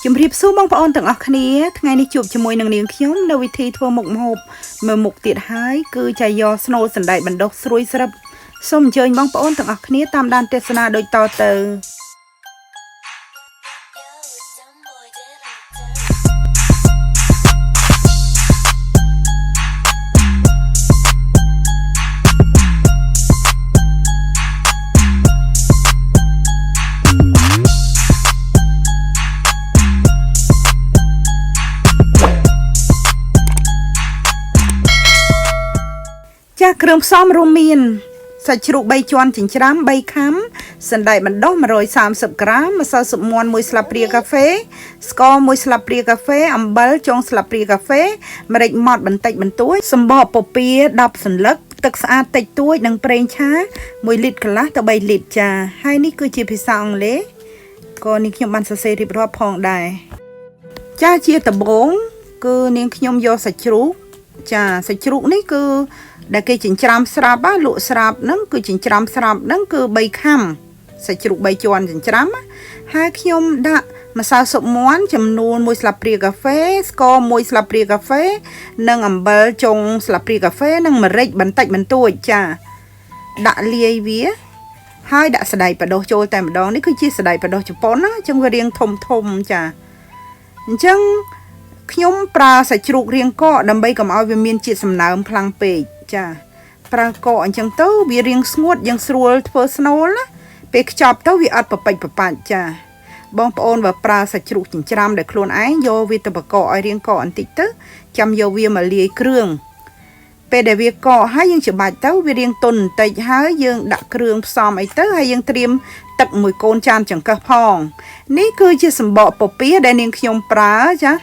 ជំរាបសួរបងប្អូនទាំងអស់គ្នាថ្ងៃនេះជួបជាមួយនឹងនាងខ្ញុំនៅវិធីធ្វើមុខម្ហូបមួយមុខទៀតហើយគឺចាយកស្នូលសណ្តែកបណ្ដុះស្រួយស្រាប់សូមអញ្ជើញបងប្អូនទាំងអស់គ្នាតាមដានទស្សនាដូចតទៅចាគ្រឿងផ្សំរួមមានសាច់ជ្រូក3ជាន់ចិញ្ច្រាំ3ខាំសណ្តែកបណ្ដុះ130ក្រាមម្សៅស៊ុបមាន់1ស្លាបព្រាកាហ្វេស្ករ1ស្លាបព្រាកាហ្វេអំបិលចុងស្លាបព្រាកាហ្វេម្រេចម៉ដ្ឋបន្តិចបន្តួចសម្បកពពា10សន្លឹកទឹកស្អាតតិចតួចនិងប្រេងឆា1លីត្រកន្លះទៅ3លីត្រចាហើយនេះគឺជាភាសាអង់គ្លេសក៏នេះខ្ញុំបានសរសេររៀបរាប់ផងដែរចាជាដំបូងគឺនាងខ្ញុំយកសាច់ជ្រូកចាសាច់ជ្រូកនេះគឺដែលគេចិញ្ច្រាំស្រាប់លក់ស្រាប់ហ្នឹងគឺចិញ្ច្រាំស្រាប់ហ្នឹងគឺ3ខាំសាច់ជ្រូក3ជាន់ចិញ្ច្រាំហើយខ្ញុំដាក់ម្សៅស៊ុបមាន់ចំនួន1ស្លាបព្រាកាហ្វេស្ករ1ស្លាបព្រាកាហ្វេនិងអំបិលចុងស្លាបព្រាកាហ្វេនិងម្រេចបន្តិចបន្តួចចាដាក់លាយវាហើយដាក់សណ្តែកបណ្ដុះចូលតែម្ដងនេះគឺជាសណ្តែកបណ្ដុះជប៉ុនណាអញ្ចឹងវារាងធំចាអញ្ចឹងខ្ញុំប្រើសាច់ជ្រូករាងកកដើម្បីកុំឲ្យវាមានជាតិសំណើមខ្លាំងពេកចាប្រើកកអញ្ចឹងទៅវារាងស្ងួតយ៉ាងស្រួលធ្វើស្នូលណាពេលខ្ចប់ទៅវាអត់ប្រពេចប្របាច់ចាបងប្អូនបើប្រើសាច់ជ្រូកចិញ្ច្រាំដែលខ្លួនឯងយកវាទៅបកកឲ្យរាងកកបន្តិចទៅចាំយកវាមកលាយគ្រឿងពេលដែលវាកកហើយយើងច្បាច់ទៅវារាងទន់បន្តិចហើយយើងដាក់គ្រឿងផ្សំអីទៅហើយយើងត្រៀមទឹកមួយកូនចានចង្កឹះផងនេះគឺជាសម្បកពពាដែលនាងខ្ញុំប្រើចា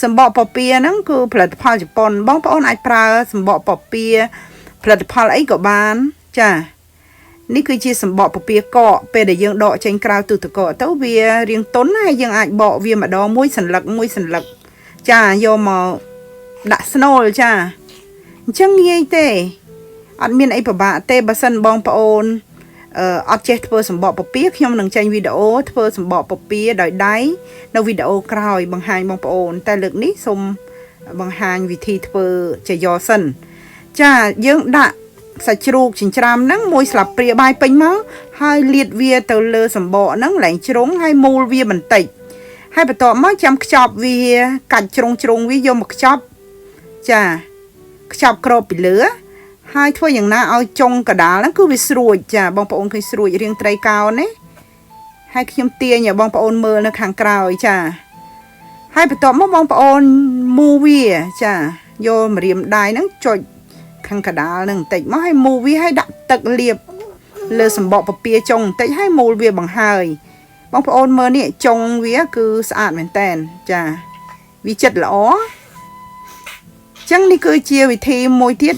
សម្បកពពាហ្នឹងគឺផលិតផលជប៉ុនបងប្អូនអាចប្រើសម្បកពពាផលិតផលអីក៏បានចានេះគឺជាសម្បកពពាកកពេលដែលយើងដកចេញក្រៅទូទឹកកកទៅវារាងទន់ហើយយើងអាចបកវាម្ដងមួយសន្លឹកចាយកមកដាក់ស្នូលចាអញ្ចឹងងាយទេអត់មានអីពិបាកទេបើសិនបងប្អូនអត់ចេះធ្វើសម្បកពពាខ្ញុំនឹងចេញវីដេអូធ្វើសម្បកពពាដោយដៃនៅវីដេអូក្រោយបង្ហាញបងប្អូនតែលើកនេះសូមបង្ហាញវិធីធ្វើជាយ៉សិនចាយើងដាក់សាច់ជ្រូកចិញ្ច្រាំហ្នឹង1ស្លាបព្រាបាយពេញមកហើយលាតវាទៅលើសម្បកហ្នឹងឡើងជ្រុងហើយមូលវាបន្តិចហើយបន្ទាប់មកចាំខ្ចប់វាកាច់ជ្រុងវាយកមកខ្ចប់ចាខ្ចប់ក្របពីលើហើយធ្វើយ៉ាងណាឲ្យចុងកដាលហ្នឹងគឺវាស្រួចចាបងប្អូនឃើញស្រួចរាងត្រីកោណណាហើយខ្ញុំទាញឲ្យបងប្អូនមើលនៅខាងក្រោយចាហើយបន្ទាប់មកបងប្អូនមូវាចាយកម្រាមដៃហ្នឹងចុចខាងកដាលហ្នឹងបន្តិចមកហើយមូវាហើយដាក់ទឹកលាបលើសម្បកពពាចុងបន្តិចហើយមូលវាបង្ហើយបងប្អូនមើលនេះចុងវាគឺស្អាតមែនតែនចាវាចិត្តល្អអញ្ចឹងនេះគឺជាវិធីមួយទៀត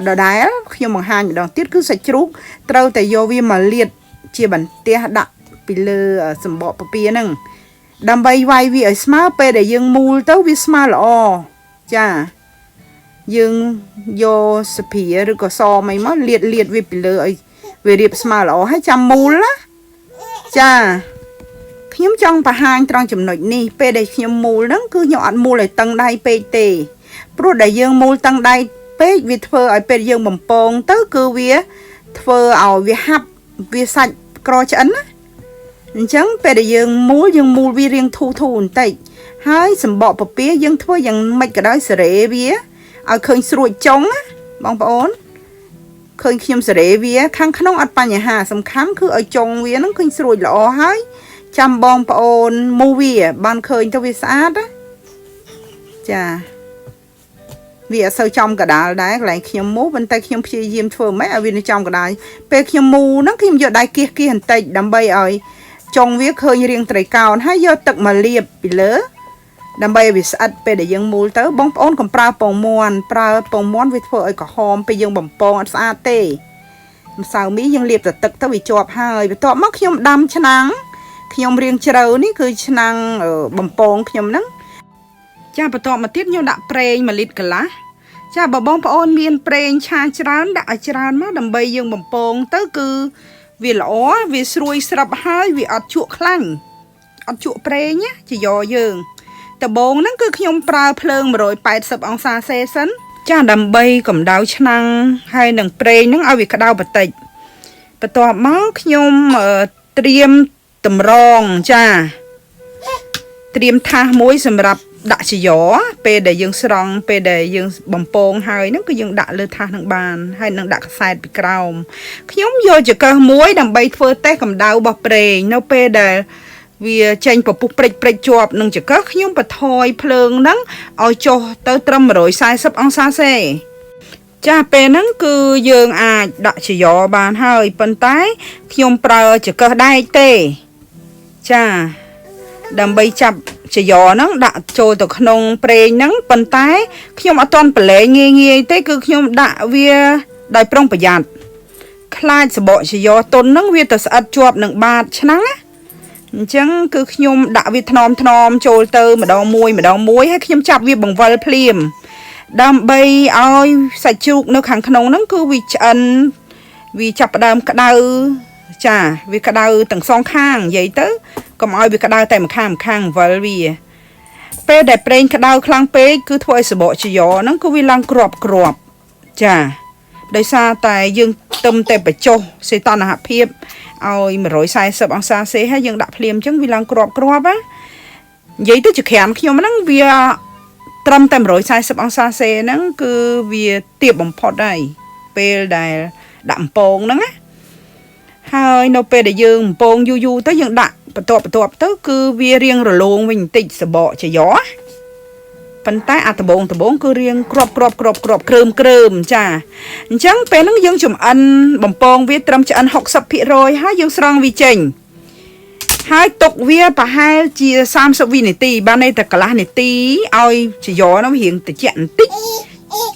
ដដែលខ្ញុំបង្ហាញម្ដងទៀតគឺសាច់ជ្រូកត្រូវតែយកវាមកលាតជាបន្ទះដាក់ពីលើសម្បកពពាហ្នឹងដើម្បីវាយវាឲ្យស្មើពេលដែលយើងមូលទៅវាស្មើល្អចាយើងយកស្ភាឬក៏សមអីមកលាតវាពីលើឲ្យវារៀបស្មើល្អហើយចាំមូលណាចាខ្ញុំចង់បង្ហាញត្រង់ចំណុចនេះពេលដែលខ្ញុំមូលហ្នឹងគឺខ្ញុំអត់មូលឲ្យតឹងដៃពេកទេព្រោះដែលយើងមូលតឹងដៃពេកវាធ្វើឲ្យពេលយើងបំពងទៅគឺវាធ្វើឲ្យវាហាប់វាសាច់ក្រឆ្អិនណាអញ្ចឹងពេលដែលយើងមូលវារាងធូបន្តិចហើយសម្បកពពាយើងធ្វើយ៉ាងម៉េចក៏ដោយសេរីវាឲ្យឃើញស្រួចចុងណាបងប្អូនឃើញខ្ញុំសេរីវាខាងក្នុងអត់បញ្ហាសំខាន់គឺឲ្យចុងវានឹងឃើញស្រួចល្អហើយចាំបងប្អូនមូវាបានឃើញទៅវាស្អាតណាចាវាអត់សូវចំកដាលដែរកន្លែងខ្ញុំមូប៉ុន្តែខ្ញុំព្យាយាមធ្វើម៉េចឲ្យវានៅចំកដាលពេលខ្ញុំមូហ្នឹងខ្ញុំយកដៃគៀសបន្តិចដើម្បីឲ្យចុងវាឃើញរាងត្រីកោណហើយយកទឹកមកលាបពីលើដើម្បីឲ្យវាស្អិតពេលដែលយើងមូលទៅបងប្អូនកុំប្រើពងមាន់វាធ្វើឲ្យក្រហមពេលយើងបំពងអត់ស្អាតទេម្សៅមីយើងលាបតែទឹកទៅវាជាប់ហើយបន្ទាប់មកខ្ញុំដាំឆ្នាំងខ្ញុំរាងជ្រៅនេះគឺឆ្នាំងបំពងខ្ញុំហ្នឹងចាបន្ទាប់មកទៀតខ្ញុំដាក់ប្រេង1លីត្រកន្លះចាបើបងប្អូនមានប្រេងឆាច្រើនដាក់ឲ្យច្រើនមកដើម្បីយើងបំពងទៅគឺវាល្អវាស្រួយស្រាប់ហើយវាអត់ជក់ខ្លាំង อดจุเปรย์เนี่ยจะยอยืงแต่โบงนั่นคือขยมปลาเพลิง180 องศาเซลเซียสจ้าดำใบกับดาวชนังให้หนังเปรย์นั่งเอาวิกดาวปฏิประตอบม้าขยมเตรียมตำรองจ้าเตรียมท่ามวยสำหรับดัชยอเปเดยังสรองเปเดยังบ่มโปงให้นั่นก็ยังดัเลยท่าทางบานให้นังดักใส่ไปกราวขยมโยจะกระมวยดำใบเฟอร์เต้กับดาวบ่เปรย์นเปเดvì tranh của bục bịch chọp nâng chỉ có nhung bật thôi phượng nắng ở cho tới trâm rồi sai sắp ăn xa xe cha pe nắng cứ dương đã chỉ dọ bàn hơi phần tái nhung prơ chỉ có đai tê cha đầm bay chập chỉ dọ nắng đã trôi từ nông pre nắng phần tái nhung ở toàn bể nghe nghe tê cứ nhung đã vì đại prong bể giặt khai sẽ bỏ chỉ dọ tôn nắng vì từ sát chọp nâng bát nắng chẳng cứ nhung đã việc thnom trôi tơ mà đau muối hay nhung chập việc bằng vòi phim đam bay oi sạch chuột nước hàng khăn nó cứ vì chập đam cả đau chả vì cả đau từng song khang vậy tới còn oi vì cả đau tại một khang vòi vì pe đẹp lên cả đau khang pe cứ thôi sự bộ chỉ gió nó cứ vì lang crop chả đời xa tại dương tâm tệ bạch châu sẽ toàn là hạp hiệp ôi mà rồi sai sập ăn xa xế hay dân đạp liềm chẳng vì lang crop á vậy tới chụp hẹn khi mà nó vì trâm tầm rồi sai sập ăn xa xế nó cứ vì tiệp bằng pot đây pe đây đạm pong nó á hai nó pe để dương pong du tới dương đạm bật tọp tới cứ vì riêng rồi luôn mình tịt sờ bọ chỉ gió phần tay tờ bông cứ riêng crop krơm chà chẳng pe nó dương chùm ăn bằng pong viết trâm cho ăn học sập thị rồi hai dương song vì chỉnh hai tục viết và hai chia sam sập vì này tì ban đây ta cả lá này tí oi chỉ gió nó hiện từ chẹn tích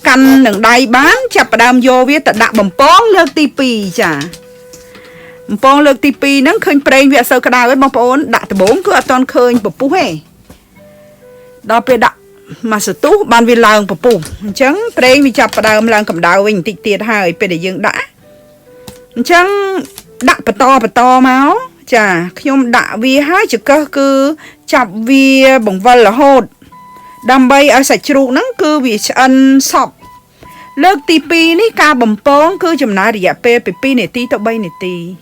căn đằng đai bán chập đam vô viết tận đạm bằng pong lợt tipi chà pong lợt tipi nó khơi prey viết sơ cả đào với bằng pong đạ tờ bông cứ toàn khơi bột pú hề đó pe đạ mà sự tú ban vi làng bột pú chẳng prey vi chập đào làng cầm đào mình tịt tiệt hai pe để dương đã chẳng đạ bột to máu chà nhung đạ vi hai chữ cơ cứ chập vi bằng vân là hột đam bay ở sạch trụ nó cứ vì ăn sọc lợt tipi ní ca bằng pong cứ chùm ná rìa pe pi này tí tao bay này tí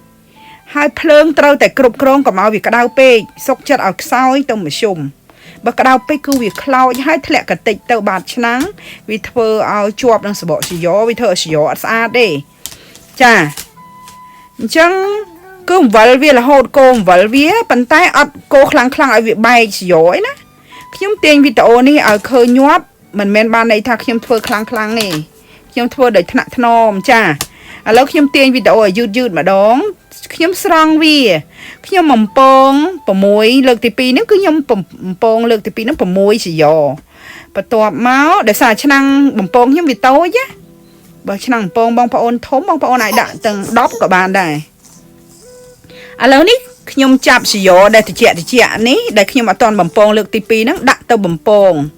hai phượng trâu tại cục krong còn mau vì cả đau pe sốc chất ở sau tao mà sùng và cả đau pe cứ vì cloud hai thẹn cả tịch tao bạt nắng vì thơ ao chuột đang sờ bỏ xì gió vì thơ xì gió xa đây chà chẳng cứ vợ vì là hột cô vợ vía bàn tay ấp cô khăng ở việc bay xì gió ấy nè khi tiền vì tao này ở khơi nhóp mình men ban này thà khi thơ khăng này khi thơ để thằng nom chà à lúc khi tiền vì tao ở dư mà đón khi song vì khi mầm pong mùi lợt tì pi nó cứ nhom pong lợt tì pi nó mùi xì giò và tọa máu để xài chăng mầm pong nhom vì tối chứ bởi chăng pong bong paon thốn bong paon này đã từng đóp của bạn đây à lâu ní khi nhom chạm xì giò để thì chẹ ní để khi mà toàn mầm pong lợt tì pi nó đã tao mầm pong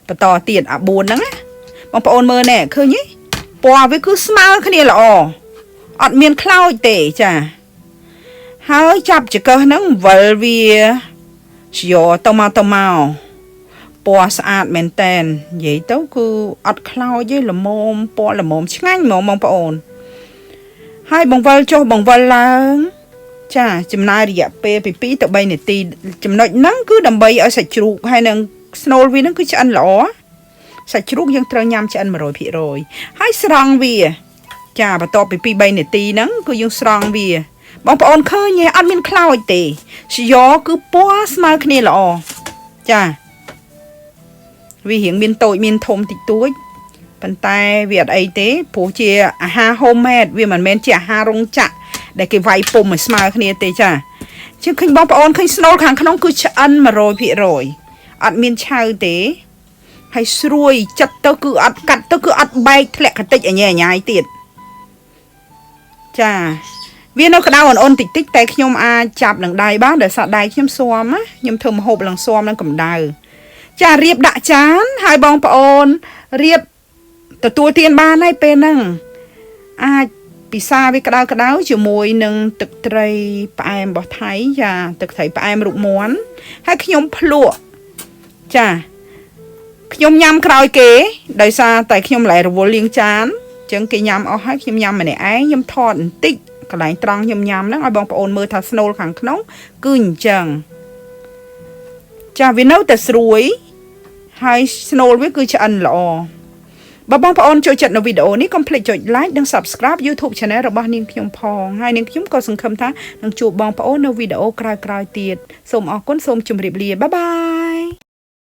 và tọa tiền à buồn đó bong paon mơ nè khơi nhí bò với cứ smile cái này là ọt miền cloud tệ chà hai chập chỉ có nó vợ vì gió tao mau bò sạch men ten vậy tao cứ ọt cloud với là mồm bò là mồm nhanh mồm mong ổn hai bằng vợ cho bằng vợ là chà chấm nai đi pe pi tao bay này tì chấm nội nắng cứ đầm bay ở sạch chuột hay là snow vì nó cứ cho ăn lỏ sạch chuột dân trâu nhâm cho ăn mà rồi rồi hai song vì chà bà to pi bay này tì nắng cứ dân song vì bong bóng khơi nhé ăn miên cloud tệ gió cứ bó smile kia là chà vì hiện miên tội miên thôm tịch túi bàn tay Việt ấy tế phố chia ha homemade vì mình men chia ha rong chạ để cái vài pum mà smile kia tệ chà chứ khi bong bóng khi snow khang không cứ ăn mà rồi ăn miên chao tế hay xuôi chặt tao cứ ăn cắt tao cứ ăn bay lẹ cái tích ở nhà nhái tiệt chà vì nó đau ôn tích tại khi nhom chạp lần đài bác để sạ đài nhom xóm á nhom thơm hộp lần xóm đang cầm đài chà riệp đã chán hai bong ôn riệp từ tua tiền ba này pe nâng ពិសាវាក្តៅជាមួយនឹងទឹកត្រីផ្អែមរបស់ថៃចាទឹកត្រីផ្អែមរូបមន់ហើយខ្ញុំភ្លក់ចាខ្ញុំញ៉ាំក្រោយគេដោយសារតែខ្ញុំឡែរវល់លាងចានអញ្ចឹងគេញ៉ាំអស់ហើយខ្ញុំញ៉ាំម្នាក់ឯងខ្ញុំថតបន្តិចកន្លែងត្រង់ខ្ញុំញ៉ាំហ្នឹងឲ្យបងប្អូនមើលថាស្នូលខាងក្នុងគឺអញ្ចឹងចាវានៅតែស្រួយហើយស្នូលវាគឺឆ្អិនល្អបើបងប្អូនចូលចិត្តនៅវីដេអូនេះកុំភ្លេចចុច like និង subscribe YouTube Channel របស់នាងខ្ញុំផងហើយនាងខ្ញុំក៏សង្ឃឹមថានឹងជួបបងប្អូននៅវីដេអូក្រោយៗទៀតសូមអរគុណសូមជម្រាបលាបាយបាយ